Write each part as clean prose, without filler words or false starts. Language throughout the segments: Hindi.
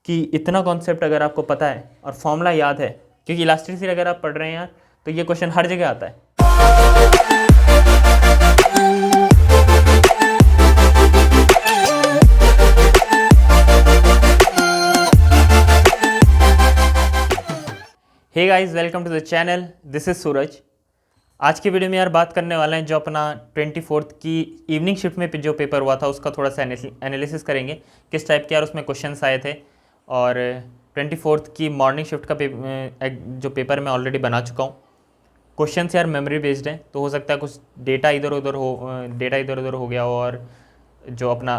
कि इतना कॉन्सेप्ट अगर आपको पता है और फॉर्मूला याद है, क्योंकि इलास्टिसिटी अगर आप पढ़ रहे हैं यार तो ये क्वेश्चन हर जगह आता है। Hey guys, welcome to the channel, this is Suraj. आज की वीडियो में यार बात करने वाले हैं जो अपना 24th की इवनिंग शिफ्ट में जो पेपर हुआ था उसका थोड़ा सा एनालिसिस करेंगे, किस टाइप के यार उसमें क्वेश्चंस आए थे। और 24th की मॉर्निंग शिफ्ट का जो पेपर मैं ऑलरेडी बना चुका हूँ। क्वेश्चंस यार मेमोरी बेस्ड हैं, तो हो सकता है कुछ डेटा इधर उधर हो गया हो, और जो अपना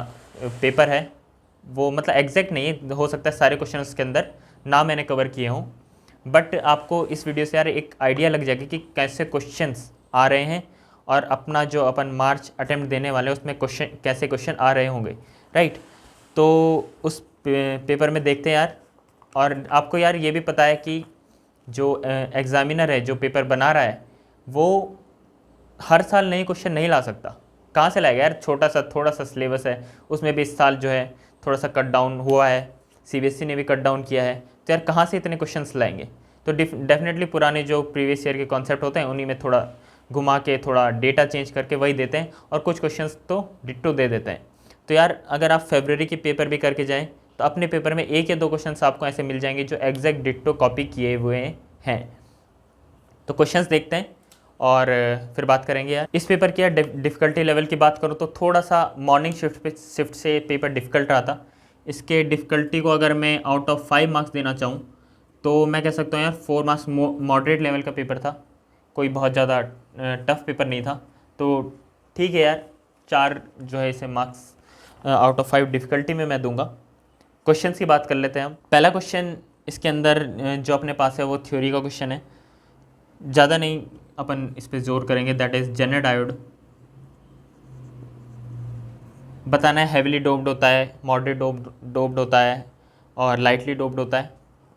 पेपर है वो मतलब एग्जैक्ट नहीं है, हो सकता है सारे क्वेश्चन उसके अंदर ना मैंने कवर किए हों, बट आपको इस वीडियो से यार एक आइडिया लग जाएगी कि कैसे क्वेश्चंस आ रहे हैं और अपना जो अपन मार्च अटेम्प्ट देने वाले हैं उसमें कैसे क्वेश्चन आ रहे होंगे, राइट। तो उस पेपर में देखते हैं यार। और आपको यार ये भी पता है कि जो एग्ज़ामिनर है जो पेपर बना रहा है वो हर साल नए क्वेश्चन नहीं ला सकता। कहाँ से लाएगा यार, थोड़ा सा सिलेबस है, उसमें भी इस साल जो है थोड़ा सा कट डाउन हुआ है, सीबीएसई ने भी कट डाउन किया है, तो यार कहाँ से इतने क्वेश्चंस लाएंगे। तो डेफिनेटली पुराने जो प्रीवियस ईयर के कॉन्सेप्ट होते हैं उन्हीं में थोड़ा घुमा के थोड़ा डेटा चेंज करके वही देते हैं, और कुछ क्वेश्चंस तो डिट्टो दे देते हैं। तो यार अगर आप फरवरी के पेपर भी करके जाएँ तो अपने पेपर में 1 या 2 क्वेश्चंस आपको ऐसे मिल जाएंगे जो एग्जैक्ट डिट्टो कॉपी किए हुए हैं। तो क्वेश्चंस देखते हैं और फिर बात करेंगे यार इस पेपर की। यार डिफ़िकल्टी लेवल की बात करूँ तो थोड़ा सा मॉर्निंग शिफ्ट से पेपर डिफ़िकल्ट रहा था। इसके डिफ़िकल्टी को अगर मैं आउट ऑफ 5 मार्क्स देना चाहूँ तो मैं कह सकता हूँ यार 4 मार्क्स मॉडरेट लेवल का पेपर था, कोई बहुत ज़्यादा टफ पेपर नहीं था। तो ठीक है यार, 4 जो है इसे मार्क्स आउट ऑफ 5 डिफ़िकल्टी में मैं दूंगा। क्वेश्चंस की बात कर लेते हैं हम। पहला क्वेश्चन इसके अंदर जो अपने पास है वो थ्योरी का क्वेश्चन है, ज़्यादा नहीं अपन इस पर जोर करेंगे। दैट इज़ जेनर डायोड बताना है, हेविली डोप्ड होता है, मॉडरेट डोप्ड होता है और लाइटली डोप्ड होता है,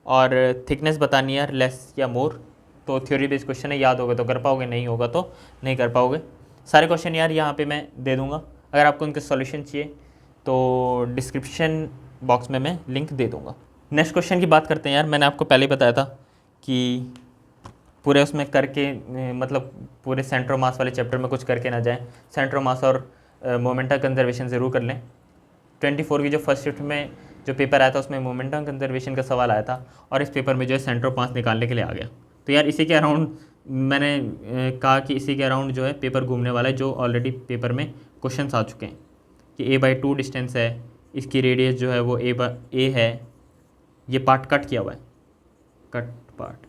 और थिकनेस बतानी है लेस या मोर। तो थ्योरी बेस्ड क्वेश्चन है, याद होगा तो कर पाओगे, नहीं होगा तो नहीं कर पाओगे। सारे क्वेश्चन यार यहाँ पे मैं दे दूँगा, अगर आपको उनके सॉल्यूशन चाहिए तो डिस्क्रिप्शन बॉक्स में मैं लिंक दे दूँगा। नेक्स्ट क्वेश्चन की बात करते हैं यार। मैंने आपको पहले ही बताया था कि पूरे उसमें करके मतलब पूरे सेंटर मास वाले चैप्टर में कुछ करके ना जाएं, सेंटर मास और मोमेंटम कंजर्वेशन ज़रूर कर लें। 24 की जो फर्स्ट शिफ्ट में जो पेपर आया था उसमें मोमेंटम कंजर्वेशन का सवाल आया था, और इस पेपर में जो है सेंटर ऑफ मास निकालने के लिए आ गया। तो यार इसी के अराउंड मैंने कहा कि इसी के अराउंड जो है पेपर घूमने वाला है, जो ऑलरेडी पेपर में क्वेश्चन आ चुके हैं कि a/2 डिस्टेंस है, इसकी रेडियस जो है वो a है, ये पार्ट कट किया हुआ है, cut part,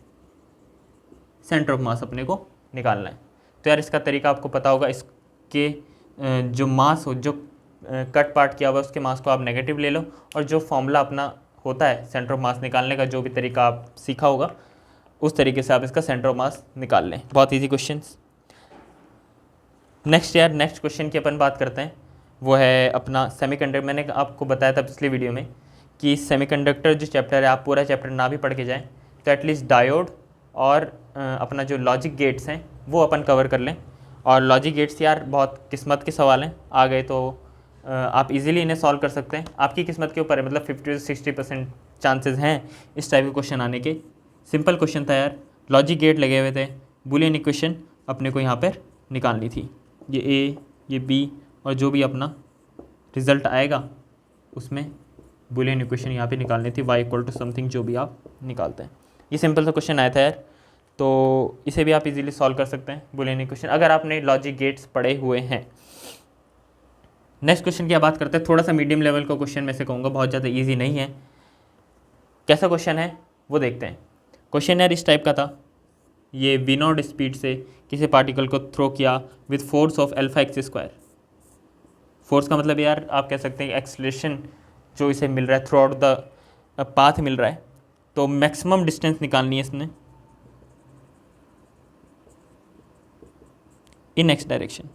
centre of mass अपने को निकालना है। तो यार इसका तरीका आपको पता होगा, इसके जो मास हो, जो कट पार्ट किया हुआ है उसके मास को आप नेगेटिव ले लो, और जो फॉर्मूला अपना होता है सेंटर ऑफ मास निकालने का, जो भी तरीका आप सीखा होगा उस तरीके से आप इसका सेंटर ऑफ मास निकाल लें। बहुत ईजी क्वेश्चन। नेक्स्ट क्वेश्चन की अपन बात करते हैं, वो है अपना सेमीकंडक्टर। मैंने आपको बताया था पिछली वीडियो में कि सेमीकंडक्टर जो चैप्टर है, आप पूरा चैप्टर ना भी पढ़ के जाएँ तो एटलीस्ट डायोड और अपना जो लॉजिक गेट्स हैं वो अपन कवर कर लें। और लॉजिक गेट्स यार बहुत किस्मत के सवाल हैं, आ गए तो आप इजीली इन्हें सॉल्व कर सकते हैं, आपकी किस्मत के ऊपर है। मतलब 50 से 60% चांसेस हैं इस टाइप के क्वेश्चन आने के। सिंपल क्वेश्चन था यार, लॉजिक गेट लगे हुए थे, बूलियन इक्वेशन अपने को यहाँ पर निकालनी थी। ये ए, ये बी, और जो भी अपना रिज़ल्ट आएगा उसमें बूलियन इक्वेशन यहाँ पे निकालनी थी, y = समथिंग जो भी आप निकालते हैं। ये सिंपल सा क्वेश्चन आया था यार, तो इसे भी आप इजीली सॉल्व कर सकते हैं बूलियन इक्वेशन, अगर आपने लॉजिक गेट्स पढ़े हुए हैं। नेक्स्ट क्वेश्चन की बात करते हैं, थोड़ा सा मीडियम लेवल का क्वेश्चन में से कहूँगा, बहुत ज़्यादा इजी नहीं है। कैसा क्वेश्चन है वो देखते हैं। क्वेश्चन यार इस टाइप का था, ये v0 स्पीड से किसी पार्टिकल को थ्रो किया with force of α(x²). Force का मतलब यार आप कह सकते हैं एक्सलेशन जो इसे मिल रहा है थ्रू आउट द पाथ मिल रहा है, तो मैक्सिमम डिस्टेंस निकालनी है इसने इन एक्स डायरेक्शन।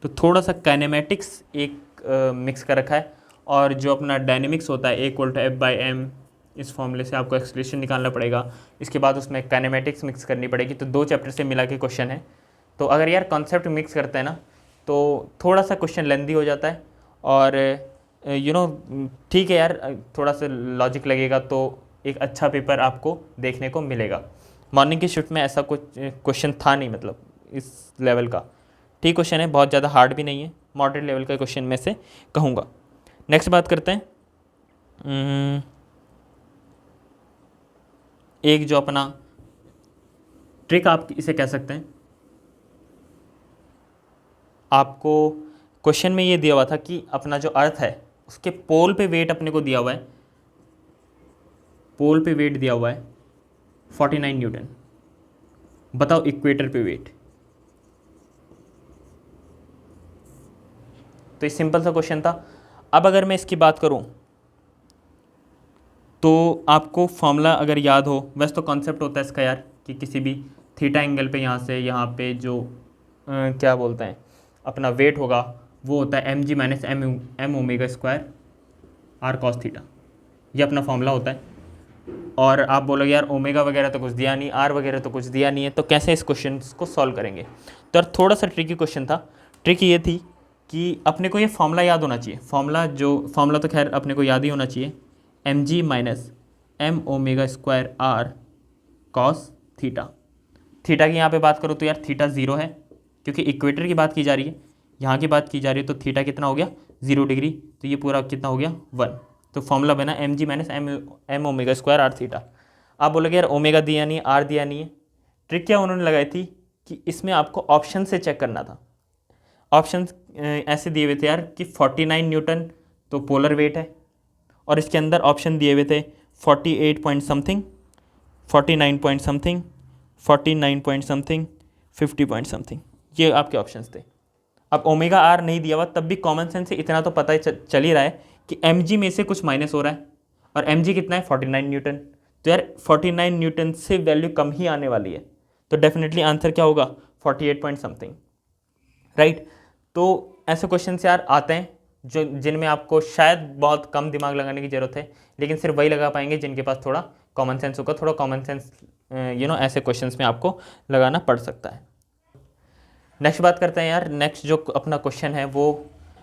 तो थोड़ा सा काइनेमेटिक्स एक मिक्स कर रखा है, और जो अपना डायनेमिक्स होता है A = F/m, इस फॉर्मूले से आपको एक्सलेशन निकालना पड़ेगा। इसके बाद उसमें काइनेमेटिक्स मिक्स करनी पड़ेगी। तो 2 चैप्टर से मिला के क्वेश्चन है। तो अगर यार कॉन्सेप्ट मिक्स करते हैं ना तो थोड़ा सा क्वेश्चन लेंदी हो जाता है, और ठीक है यार, थोड़ा सा लॉजिक लगेगा तो एक अच्छा पेपर आपको देखने को मिलेगा। मॉर्निंग की शिफ्ट में ऐसा कुछ क्वेश्चन था नहीं, मतलब इस लेवल का ठीक क्वेश्चन है, बहुत ज़्यादा हार्ड भी नहीं है, मॉडरेट लेवल का क्वेश्चन में से कहूँगा। नेक्स्ट बात करते हैं, एक जो अपना ट्रिक आप इसे कह सकते हैं, आपको क्वेश्चन में ये दिया हुआ था कि अपना जो अर्थ है उसके पोल पे वेट अपने को दिया हुआ है, पोल पे वेट दिया हुआ है 49 न्यूटन, बताओ इक्वेटर पे वेट। तो ये सिंपल सा क्वेश्चन था। अब अगर मैं इसकी बात करूं तो आपको फॉर्मूला अगर याद हो, वैसे तो कॉन्सेप्ट होता है इसका यार कि किसी भी थीटा एंगल पे यहाँ से यहाँ पे जो क्या बोलते हैं अपना वेट होगा वो होता है mg minus M omega square R cos theta, ये अपना फॉर्मूला होता है। और आप बोलोगे यार ओमेगा वगैरह तो कुछ दिया नहीं, आर वगैरह तो कुछ दिया नहीं है, तो कैसे इस क्वेश्चन को सॉल्व करेंगे। तो यार थोड़ा सा ट्रिकी क्वेश्चन था। ट्रिक ये थी कि अपने को ये फॉर्मूला याद होना चाहिए, फॉर्मूला तो खैर अपने को याद ही होना चाहिए, mg minus M omega square R cos theta. Theta की यहाँ पे बात करो तो यार थीटा 0 है, क्योंकि इक्वेटर की बात की जा रही है, यहाँ की बात की जा रही है, तो थीटा कितना हो गया 0 डिग्री, तो ये पूरा कितना हो गया 1। तो फॉर्मूला बना mg minus M omega square R theta. आप बोलोगे यार ओमेगा दिया नहीं है, आर दिया नहीं है। ट्रिक क्या उन्होंने लगाई थी कि इसमें आपको ऑप्शन से चेक करना था। ऑप्शन ऐसे दिए हुए थे यार कि 49 न्यूटन तो पोलर वेट है, और इसके अंदर ऑप्शन दिए हुए थे 48 point something, 49 point something, 49 point something, 50 point something, ये आपके ऑप्शंस थे। अब ओमेगा आर नहीं दिया हुआ तब भी कॉमन सेंस से इतना तो पता ही चल ही रहा है कि mg में से कुछ माइनस हो रहा है, और mg कितना है 49 न्यूटन, तो यार 49 न्यूटन से वैल्यू कम ही आने वाली है, तो डेफिनेटली आंसर क्या होगा 48 पॉइंट समथिंग, राइट। तो ऐसे क्वेश्चन यार आते हैं जो जिनमें आपको शायद बहुत कम दिमाग लगाने की ज़रूरत है, लेकिन सिर्फ वही लगा पाएंगे जिनके पास थोड़ा कॉमन सेंस होगा। थोड़ा कॉमन सेंस ऐसे क्वेश्चंस में आपको लगाना पड़ सकता है। नेक्स्ट बात करते हैं यार, नेक्स्ट जो अपना क्वेश्चन है वो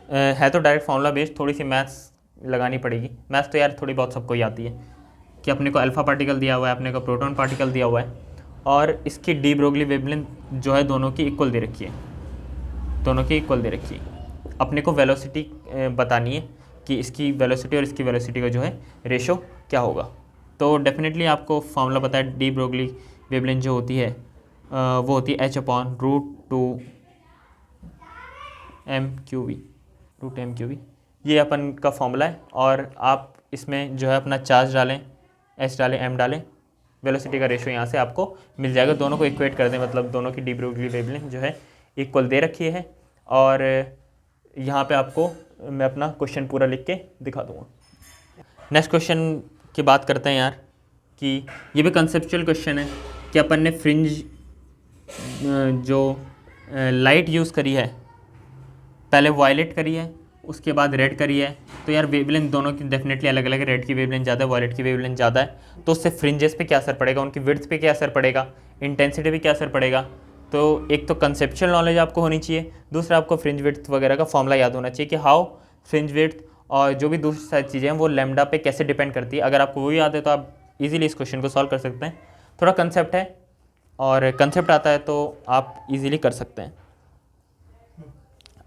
है तो डायरेक्ट फॉर्मूला बेस्ड, थोड़ी सी मैथ्स लगानी पड़ेगी। मैथ्स तो यार थोड़ी बहुत सबको ही आती है कि अपने को अल्फ़ा पार्टिकल दिया हुआ है, अपने को प्रोटॉन पार्टिकल दिया हुआ है, और इसकी डी ब्रोगली वेवलेंथ जो है दोनों की इक्वल दे रखी है, दोनों की इक्वल दे रखी है। अपने को वेलोसिटी बतानी है कि इसकी वेलोसिटी और इसकी वेलोसिटी का जो है रेशो क्या होगा। तो डेफिनेटली आपको फॉर्मूला पता है, डी ब्रोगली वेवलेंथ जो होती है वो होती है h/√2 m/3, √m/3, ये अपन का फॉर्मूला है। और आप इसमें जो है अपना चार्ज डालें, h डालें, m डालें, वेलोसिटी का रेशो यहाँ से आपको मिल जाएगा। दोनों को इक्वेट कर दें, मतलब दोनों की डी ब्रोगली वेवलेंथ जो है इक्वल दे रखी है। और यहाँ पे आपको मैं अपना क्वेश्चन पूरा लिख के दिखा दूँगा। नेक्स्ट क्वेश्चन की बात करते हैं यार, कि ये भी कंसेप्चुअल क्वेश्चन है कि अपन ने फ्रिंज जो लाइट यूज़ करी है, पहले वायलेट करी है उसके बाद रेड करी है, तो यार वेवलेंथ दोनों की डेफिनेटली अलग अलग है, रेड की वेवलेंथ ज़्यादा है, वायलेट की वेवलेंथ ज़्यादा है, तो उससे फ्रिंजेस पे क्या असर पड़ेगा, उनकी विड्थ पे क्या असर पड़ेगा, इंटेंसिटी पे क्या असर पड़ेगा। तो एक तो कंसेप्चुअल नॉलेज आपको होनी चाहिए, दूसरा आपको फ्रिंज विड्थ वगैरह का फॉर्मूला याद होना चाहिए कि हाउ फ्रिंज विड्थ और जो भी दूसरी सारी चीज़ें हैं वो लैम्डा पे कैसे डिपेंड करती है। अगर आपको वो याद है तो आप इजीली इस क्वेश्चन को सॉल्व कर सकते हैं। थोड़ा कंसेप्ट है और कंसेप्ट आता है तो आप इजीली कर सकते हैं।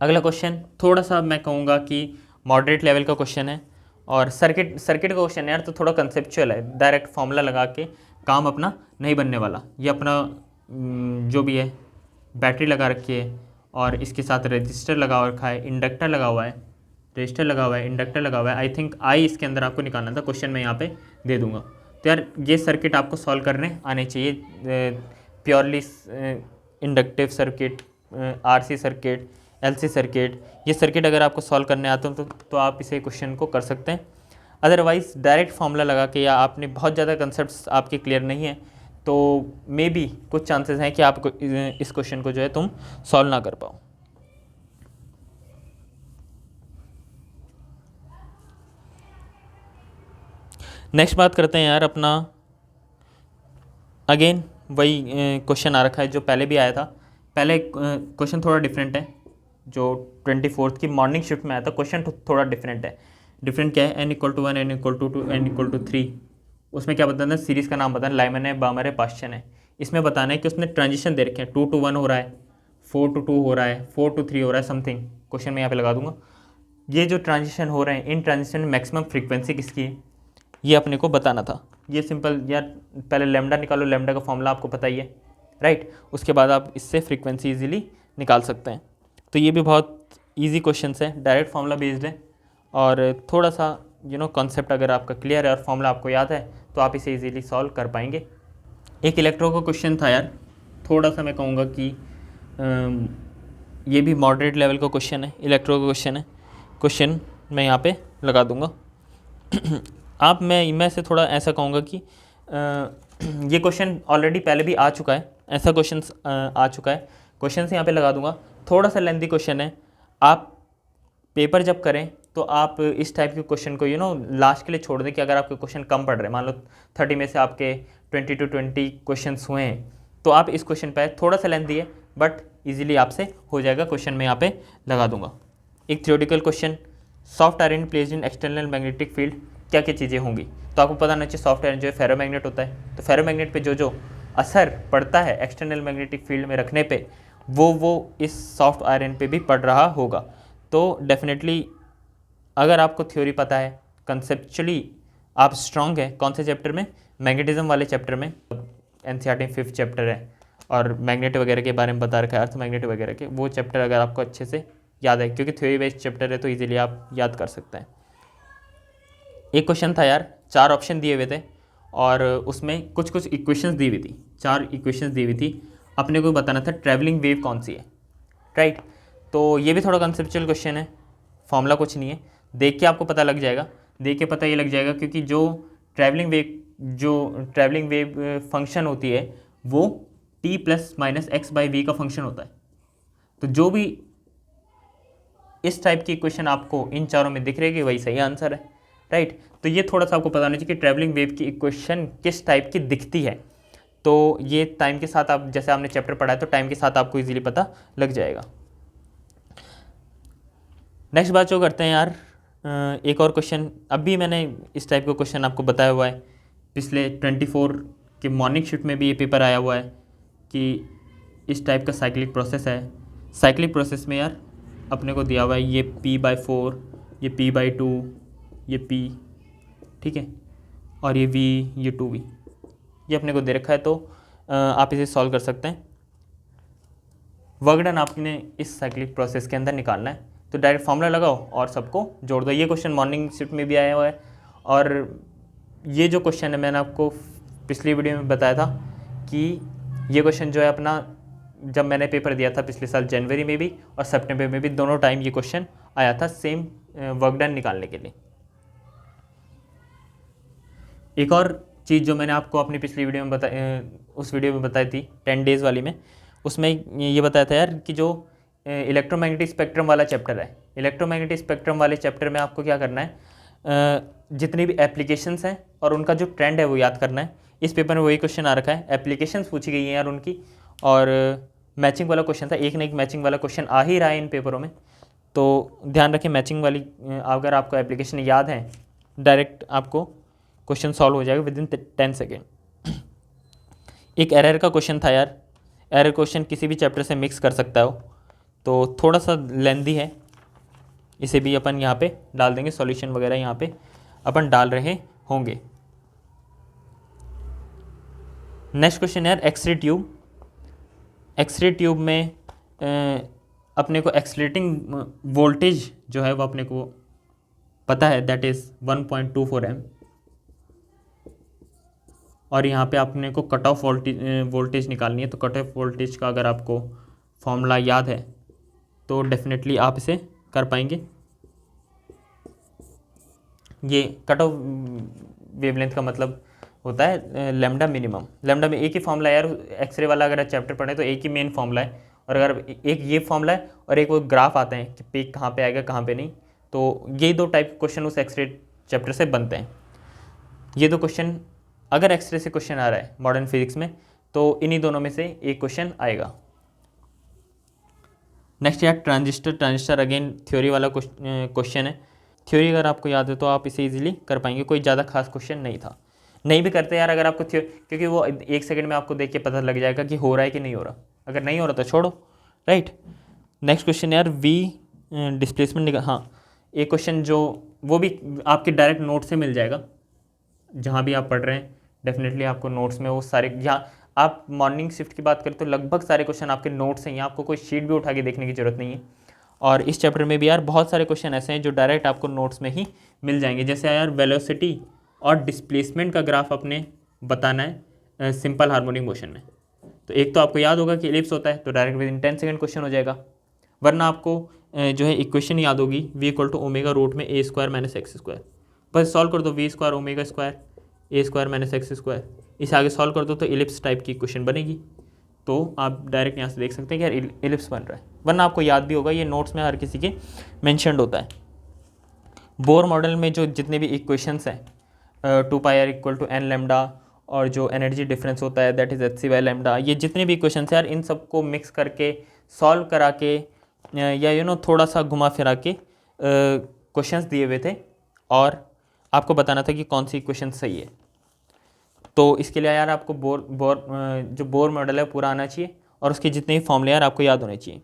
अगला क्वेश्चन थोड़ा सा मैं कहूँगा कि मॉडरेट लेवल का क्वेश्चन है, और सर्किट का क्वेश्चन है यार, तो थोड़ा कंसेप्चुअल है, डायरेक्ट फॉर्मूला लगा के काम अपना नहीं बनने वाला। ये अपना जो भी है बैटरी लगा रखी है और इसके साथ रजिस्टर लगा रखा है, इंडक्टर लगा हुआ है, रजिस्टर लगा हुआ है, इंडक्टर लगा हुआ है। आई थिंक आई इसके अंदर आपको निकालना था, क्वेश्चन मैं यहाँ पे दे दूंगा। तो यार ये सर्किट आपको सॉल्व करने आने चाहिए, purely inductive circuit, RC circuit, LC circuit, ये सर्किट अगर आपको सॉल्व करने आते हो तो आप इसे क्वेश्चन को कर सकते हैं। अदरवाइज़ डायरेक्ट फॉर्मूला लगा के, या आपने बहुत ज़्यादा कंसेप्ट आपके क्लियर नहीं है तो मे बी कुछ चांसेस हैं कि आप इस क्वेश्चन को जो है तुम सॉल्व ना कर पाओ। नेक्स्ट बात करते हैं यार अपना, अगेन वही क्वेश्चन आ रखा है जो पहले भी आया था। पहले क्वेश्चन थोड़ा डिफरेंट है, जो 24 की मॉर्निंग शिफ्ट में आया था, क्वेश्चन थोड़ा डिफरेंट है। डिफरेंट क्या है, n=1, n=2, n=3। उसमें क्या बताना है, सीरीज़ का नाम बताना, लाइमन है, बामर है, पास्चन है। इसमें बताना है कि उसने ट्रांजिशन दे रखे हैं, 2 to 1 हो रहा है, 4 to 2 हो रहा है, 4 to 3 हो रहा है, समथिंग क्वेश्चन में यहाँ पे लगा दूंगा। ये जो ट्रांजिशन हो रहे हैं, इन ट्रांजिशन में मैक्सिमम फ्रीक्वेंसी किसकी है, ये अपने को बताना था। ये सिंपल यार, पहले लेमडा निकालो, लेमडा का फॉर्मूला आपको पता ही है, राइट। उसके बाद आप इससे फ्रीक्वेंसी इजीली निकाल सकते हैं। तो ये भी बहुत इजी क्वेश्चंस है, डायरेक्ट फार्मूला बेस्ड है, और थोड़ा सा कॉन्सेप्ट अगर आपका क्लियर है और फॉर्मूला आपको याद है तो आप इसे इजीली सॉल्व कर पाएंगे। एक इलेक्ट्रो का क्वेश्चन था यार, थोड़ा सा मैं कहूँगा कि ये भी मॉडरेट लेवल का क्वेश्चन है, इलेक्ट्रो का क्वेश्चन है। क्वेश्चन मैं यहाँ पे लगा दूँगा। मैं से थोड़ा ऐसा कहूँगा कि ये क्वेश्चन ऑलरेडी पहले भी आ चुका है, ऐसा क्वेश्चन आ चुका है। क्वेश्चन यहाँ पे लगा दूँगा, थोड़ा सा लेंथी क्वेश्चन है। आप पेपर जब करें तो आप इस टाइप के क्वेश्चन को लास्ट के लिए छोड़ दें कि अगर आपके क्वेश्चन कम पड़ रहे हैं, मान लो 30 में से आपके 20 to 20 क्वेश्चन हुए हैं, तो आप इस क्वेश्चन पे थोड़ा सा लेंथी है बट इजीली आपसे हो जाएगा। क्वेश्चन में यहाँ पे लगा दूंगा। एक theoretical question, soft iron placed in external magnetic field, क्या क्या चीज़ें होंगी। तो आपको पता होना चाहिए सॉफ्ट आयरन जो है फेरोमैग्नेट होता है, तो फेरोमैग्नेट पे जो असर पड़ता है एक्सटर्नल मैग्नेटिक फील्ड में रखने पे, वो इस सॉफ्ट आयरन पे भी पड़ रहा होगा। तो डेफिनेटली अगर आपको थ्योरी पता है, कंसेप्चुअली आप स्ट्रांग है, कौन से चैप्टर में, मैग्नेटिज्म वाले चैप्टर में, एनसीईआरटी 5th चैप्टर है और मैग्नेट वगैरह के बारे में बता रखा है, अर्थ मैग्नेट वगैरह के, वो चैप्टर अगर आपको अच्छे से याद है, क्योंकि थ्योरी बेस्ड चैप्टर है तो इजीली आप याद कर सकते हैं। एक क्वेश्चन था यार, 4 ऑप्शन दिए हुए थे और उसमें कुछ इक्वेशंस दी हुई थी, 4 इक्वेशंस दी हुई थी, अपने को बताना था ट्रैवलिंग वेव कौन सी है, राइट। तो ये भी थोड़ा कंसेप्चुअल क्वेश्चन है, फॉर्मूला कुछ नहीं है, देख के आपको पता लग जाएगा, देख के पता ये लग जाएगा, क्योंकि जो ट्रैवलिंग वेव फंक्शन होती है वो t ± x/v का फंक्शन होता है। तो जो भी इस टाइप की इक्वेशन आपको इन चारों में दिख रहेगी वही सही आंसर है, राइट। तो ये थोड़ा सा आपको पता होना चाहिए कि ट्रैवलिंग वेव की इक्वेशन किस टाइप की दिखती है। तो ये टाइम के साथ आप, जैसे आपने चैप्टर पढ़ा है तो टाइम के साथ आपको इजीली पता लग जाएगा। नेक्स्ट बात जो करते हैं यार, एक और क्वेश्चन, अभी मैंने इस टाइप का क्वेश्चन आपको बताया हुआ है, पिछले 24 के मॉर्निंग शिफ्ट में भी ये पेपर आया हुआ है कि इस टाइप का साइक्लिक प्रोसेस है। साइक्लिक प्रोसेस में यार अपने को दिया हुआ है ये p/4, ये p/2, ये p, ठीक है, और ये v, ये 2v, ये अपने को दे रखा है। तो आप इसे सॉल्व कर सकते हैं। वर्क डन आपने इस साइक्लिक प्रोसेस के अंदर निकालना है, तो डायरेक्ट फॉर्मूला लगाओ और सबको जोड़ दो। ये क्वेश्चन मॉर्निंग शिफ्ट में भी आया हुआ है, और ये जो क्वेश्चन है मैंने आपको पिछली वीडियो में बताया था कि ये क्वेश्चन जो है अपना, जब मैंने पेपर दिया था पिछले साल जनवरी में भी और सितंबर में भी, दोनों टाइम ये क्वेश्चन आया था सेम वर्क डन निकालने के लिए। एक और चीज़ जो मैंने आपको अपनी पिछली वीडियो में उस वीडियो में बताई थी 10 डेज़ वाली में, उसमें ये बताया था यार कि जो इलेक्ट्रोमैग्नेटिक स्पेक्ट्रम वाला चैप्टर है, इलेक्ट्रोमैग्नेटिक स्पेक्ट्रम वाले चैप्टर में आपको क्या करना है, जितनी भी एप्लीकेशंस हैं और उनका जो ट्रेंड है वो याद करना है। इस पेपर में वही क्वेश्चन आ रखा है, एप्लीकेशंस पूछी गई हैं यार उनकी, और मैचिंग वाला क्वेश्चन था, एक ना एक मैचिंग वाला क्वेश्चन आ ही रहा है इन पेपरों में। तो ध्यान रखें, मैचिंग वाली अगर आपको एप्लीकेशन याद है, डायरेक्ट आपको क्वेश्चन सॉल्व हो जाएगा विदिन 10 सेकेंड। एक एरर का क्वेश्चन था यार, एरर क्वेश्चन किसी भी चैप्टर से मिक्स कर सकता हो, तो थोड़ा सा लेंदी है, इसे भी अपन यहाँ पे डाल देंगे, सॉल्यूशन वगैरह यहाँ पे अपन डाल रहे होंगे। नेक्स्ट क्वेश्चन यार, एक्सरे ट्यूब। एक्सरे ट्यूब में अपने को एक्सलेटिंग वोल्टेज जो है वो अपने को पता है, दैट इज़ 1.24 एम, और यहाँ पे आपने को कट ऑफ वोल्टेज निकालनी है। तो कट ऑफ वोल्टेज का अगर आपको फॉर्मूला याद है तो डेफिनेटली आप इसे कर पाएंगे। ये कट ऑफ वेवलेंथ का मतलब होता है लैम्डा मिनिमम। लैम्डा में एक ही फॉर्मूला यार, एक्सरे वाला अगर चैप्टर पढ़े तो एक ही मेन फॉर्मूला है, और अगर एक ये फॉर्मूला है और एक वो ग्राफ आते हैं कि पीक कहाँ पे आएगा कहाँ पे नहीं, तो ये दो टाइप के क्वेश्चन उस एक्सरे चैप्टर से बनते हैं। ये दो क्वेश्चन अगर एक्सरे से क्वेश्चन आ रहा है मॉडर्न फिजिक्स में, तो इन्हीं दोनों में से एक क्वेश्चन आएगा। नेक्स्ट यार ट्रांजिस्टर अगेन थ्योरी वाला क्वेश्चन है। थ्योरी अगर आपको याद है तो आप इसे इजीली कर पाएंगे, कोई ज़्यादा खास क्वेश्चन नहीं था। नहीं भी करते यार अगर आपको क्योंकि वो 1 सेकंड में आपको देख के पता लग जाएगा कि हो रहा है कि नहीं हो रहा, अगर नहीं हो रहा तो छोड़ो, राइट। नेक्स्ट क्वेश्चन यार, वी डिस्प्लेसमेंट हाँ, एक क्वेश्चन जो वो भी आपके डायरेक्ट नोट से मिल जाएगा, जहाँ भी आप पढ़ रहे हैं डेफिनेटली आपको नोट्स में वो सारे, यहाँ आप मॉर्निंग शिफ्ट की बात करें तो लगभग सारे क्वेश्चन आपके नोट्स हैं, यहाँ आपको कोई शीट भी उठा के देखने की ज़रूरत नहीं है। और इस चैप्टर में भी यार बहुत सारे क्वेश्चन ऐसे हैं जो डायरेक्ट आपको नोट्स में ही मिल जाएंगे। जैसे यार वेलोसिटी और डिस्प्लेसमेंट का ग्राफ अपने बताना है सिंपल हार्मोनिक मोशन में, तो एक तो आपको याद होगा कि एलिप्स होता है, तो direct with in 10 second question हो जाएगा। वरना आपको जो है इक्वेशन याद होगी, v equal to omega root में a square minus X square, बस सॉल्व कर दो, v square omega square a square minus X square, इसे आगे सॉल्व कर दो तो एलिप्स टाइप की इक्वेशन बनेगी। तो आप डायरेक्ट यहाँ से देख सकते हैं कि यार एलिप्स बन रहा है। वरना आपको याद भी होगा, ये नोट्स में हर किसी के मैंशनड होता है। बोर मॉडल में जो जितने भी इक्वेशंस हैं 2πr equal to n lambda, और जो एनर्जी डिफरेंस होता है that is hc by lambda, ये जितने भी इक्वेशंस हैं यार इन सबको मिक्स करके सॉल्व करा के या थोड़ा सा घुमा फिरा के क्वेश्चंस दिए हुए थे और आपको बताना था कि कौन सी इक्वेशन सही है। तो इसके लिए यार आपको जो बोर मॉडल है पूरा आना चाहिए और उसके जितने भी फॉर्मूले यार आपको याद होने चाहिए।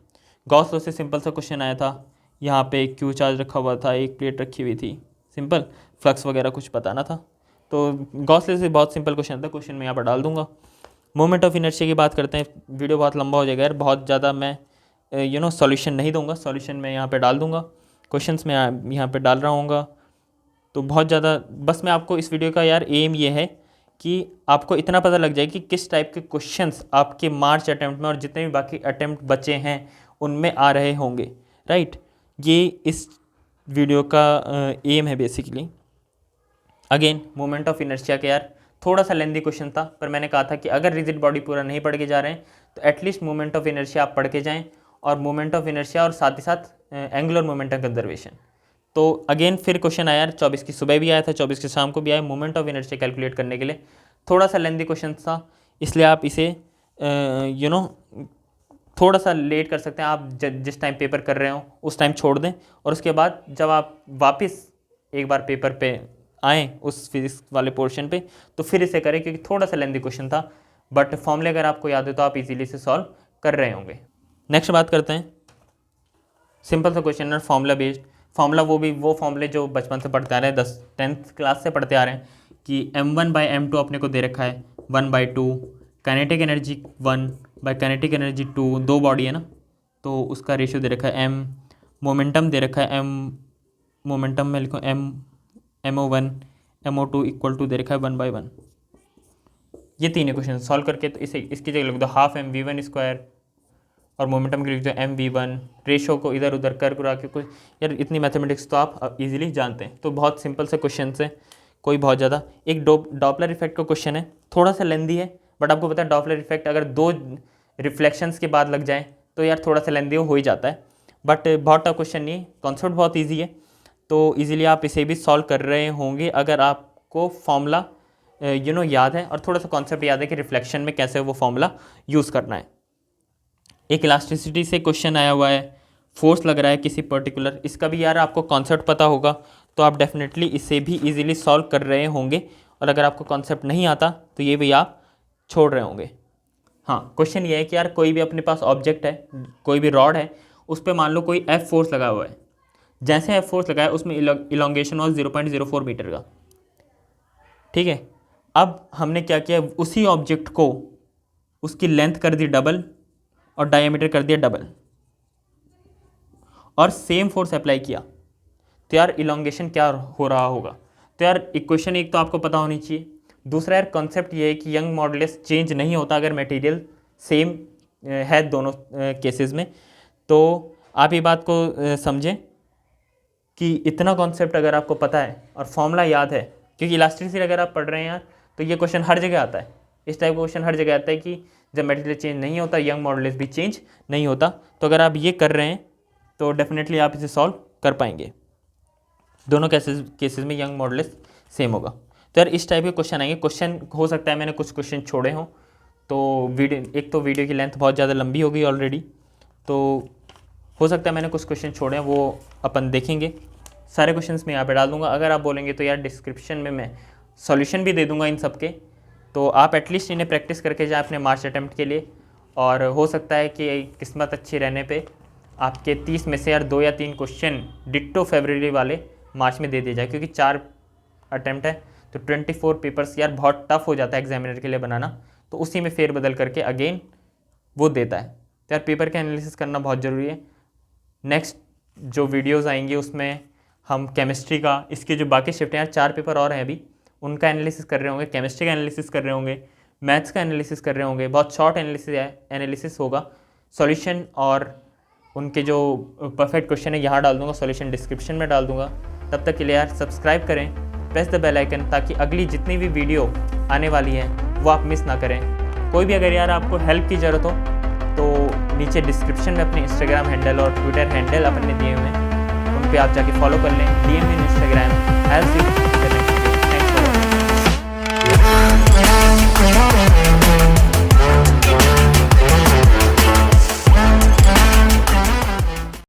गॉस लॉ से सिंपल सा क्वेश्चन आया था, यहाँ पे क्यू चार्ज रखा हुआ था, एक प्लेट रखी हुई थी, सिंपल फ्लक्स वगैरह कुछ बताना था, तो गॉस लॉ से बहुत सिंपल क्वेश्चन था, क्वेश्चन मैं यहाँ पर डाल दूंगा। मोमेंट ऑफ इनर्शिया की बात करते हैं, वीडियो बहुत लंबा हो जाएगा यार, बहुत ज़्यादा मैं सॉल्यूशन नहीं दूंगा, सॉल्यूशन मैं यहाँ पे डाल दूंगा, क्वेश्चंस मैं यहाँ पे डाल रहा हूँगा, तो बहुत ज़्यादा बस मैं आपको इस वीडियो का यार एम ये है कि आपको इतना पता लग जाए कि किस टाइप के क्वेश्चंस आपके मार्च अटैम्प्ट में और जितने भी बाकी अटैम्प्ट बचे हैं उनमें आ रहे होंगे, राइट। ये इस वीडियो का एम है basically. Again moment of inertia के यार थोड़ा सा लेंदी क्वेश्चन था, पर मैंने कहा था कि अगर रिजिड बॉडी पूरा नहीं पढ़ के जा रहे हैं तो एटलीस्ट मोमेंट ऑफ इनर्शिया आप पढ़ के जाएं, और मोमेंट ऑफ इनर्शिया और साथ ही साथ एंगुलर मोमेंटम कंजर्वेशन। तो अगेन फिर क्वेश्चन आया यार, 24 की सुबह भी आया था, 24 की शाम को भी आया, मोमेंट ऑफ इनर्शिया कैलकुलेट करने के लिए थोड़ा सा लेंदी क्वेश्चन था, इसलिए आप इसे थोड़ा सा लेट कर सकते हैं। आप जिस टाइम पेपर कर रहे हो उस टाइम छोड़ दें, और उसके बाद जब आप वापस एक बार पेपर पे आएँ उस फिजिक्स वाले पोर्शन पे तो फिर इसे करें, क्योंकि थोड़ा सा लेंदी क्वेश्चन था, बट फॉर्मूले अगर आपको याद है तो आप इजीली से सॉल्व कर रहे होंगे। नेक्स्ट बात करते हैं सिंपल सा क्वेश्चन है फॉर्मूला बेस्ड। फॉर्मूला वो फॉर्मूले जो बचपन से पढ़ते आ रहे हैं, 10th क्लास से पढ़ते आ रहे हैं कि m1/m2 अपने को दे रखा है 1/2, काइनेटिक एनर्जी 1/काइनेटिक एनर्जी 2, दो बॉडी है ना, तो उसका रेशियो दे रखा है m, मोमेंटम दे रखा है m, मोमेंटम में लिखो mo1 mo2 इक्वल टू दे रखा है 1/1। ये तीन क्वेश्चन सॉल्व करके तो इसे इसकी जगह लिख दो हाफ mv1 स्क्वायर, और मोमेंटम के लिख दो mv1, रेशो को इधर उधर कर करा के कुछ, यार इतनी मैथमेटिक्स तो आप इजीली जानते हैं, तो बहुत सिंपल से क्वेश्चन है, कोई बहुत ज़्यादा। एक डॉपलर इफेक्ट का क्वेश्चन है, थोड़ा सा लेंदी है, बट आपको पता है डॉपलर इफेक्ट अगर 2 रिफ्लेक्शंस के बाद लग जाए तो यार थोड़ा सा लेंदी हो ही जाता है, बट बहुत टफ क्वेश्चन नहीं है, कॉन्सेप्ट बहुत ईजी है, तो ईजिली आप इसे भी सॉल्व कर रहे होंगे अगर आपको फॉर्मूला याद है और थोड़ा सा कॉन्सेप्ट याद है कि रिफ्लेक्शन में कैसे वो फॉर्मूला यूज़ करना है। एक इलास्टिसिटी से क्वेश्चन आया हुआ है, फोर्स लग रहा है किसी पर्टिकुलर, इसका भी यार आपको कॉन्सेप्ट पता होगा तो आप डेफिनेटली इसे भी इजीली सॉल्व कर रहे होंगे, और अगर आपको कॉन्सेप्ट नहीं आता तो ये भी आप छोड़ रहे होंगे। हाँ, क्वेश्चन ये है कि यार कोई भी अपने पास ऑब्जेक्ट है, कोई भी रॉड है, उस पर मान लो कोई F फोर्स लगा हुआ है, जैसे F फोर्स लगाया उसमें इलोंगेशन वॉज 0.04 मीटर का, ठीक है। अब हमने क्या किया, उसी ऑब्जेक्ट को उसकी लेंथ कर दी डबल और डायमीटर कर दिया डबल, और सेम फोर्स अप्लाई किया, तो यार इलोंगेशन क्या हो रहा होगा। तो यार इक्वेशन एक तो आपको पता होनी चाहिए, दूसरा यार कॉन्सेप्ट ये है कि यंग मॉडुलस चेंज नहीं होता अगर मटेरियल सेम है दोनों केसेस में। तो आप ये बात को समझें कि इतना कॉन्सेप्ट अगर आपको पता है और फॉर्मूला याद है, क्योंकि इलास्टिसिटी अगर आप पढ़ रहे हैं यार तो ये क्वेश्चन हर जगह आता है, इस टाइप का क्वेश्चन हर जगह आता है कि जब मटेरियल चेंज नहीं होता यंग मॉडुलस भी चेंज नहीं होता। तो अगर आप ये कर रहे हैं तो डेफिनेटली आप इसे सॉल्व कर पाएंगे, दोनों केसेस में यंग मॉडुलस सेम होगा। तो यार इस टाइप के क्वेश्चन आएंगे, क्वेश्चन हो सकता है मैंने कुछ क्वेश्चन छोड़े हों, तो वीडियो की लेंथ बहुत ज़्यादा लंबी हो गई ऑलरेडी, तो हो सकता है मैंने कुछ क्वेश्चन छोड़े हैं, वो अपन देखेंगे। सारे क्वेश्चंस मैं यहाँ पे डाल दूंगा। अगर आप बोलेंगे तो यार डिस्क्रिप्शन में मैं सॉल्यूशन भी दे दूंगा इन सब के, तो आप एटलीस्ट इन्हें प्रैक्टिस करके जाए अपने मार्च अटैम्प्ट के लिए। और हो सकता है कि किस्मत अच्छी रहने पे आपके 30 में से यार 2 या 3 क्वेश्चन डिट्टो फरवरी वाले मार्च में दे दिए जाए, क्योंकि 4 अटैम्प्ट है तो 24 पेपर्स यार बहुत टफ हो जाता है एग्जामिनर के लिए बनाना, तो उसी में फेरबदल करके अगेन वो देता है। तो यार पेपर का एनालिसिस करना बहुत ज़रूरी है। नेक्स्ट जो वीडियोस आएंगी उसमें हम केमिस्ट्री का, इसके जो बाकी शिफ्ट हैं यार 4 पेपर और हैं अभी, उनका एनालिसिस कर रहे होंगे, केमिस्ट्री का एनालिसिस कर रहे होंगे, मैथ्स का एनालिसिस कर रहे होंगे। बहुत शॉर्ट एनालिसिस होगा, सॉल्यूशन और उनके जो परफेक्ट क्वेश्चन है यहाँ डाल दूंगा, सॉल्यूशन डिस्क्रिप्शन में डाल दूंगा। तब तक के लिए यार सब्सक्राइब करें, प्रेस द बेल आइकन, ताकि अगली जितनी भी वीडियो आने वाली हैं वो आप मिस ना करें। कोई भी अगर यार आपको हेल्प की ज़रूरत हो तो नीचे डिस्क्रिप्शन में अपने इंस्टाग्राम हैंडल और ट्विटर हैंडल अपने दिए हुए हैं, उन पर आप जाके फॉलो कर लें। DM इन इंस्टाग्राम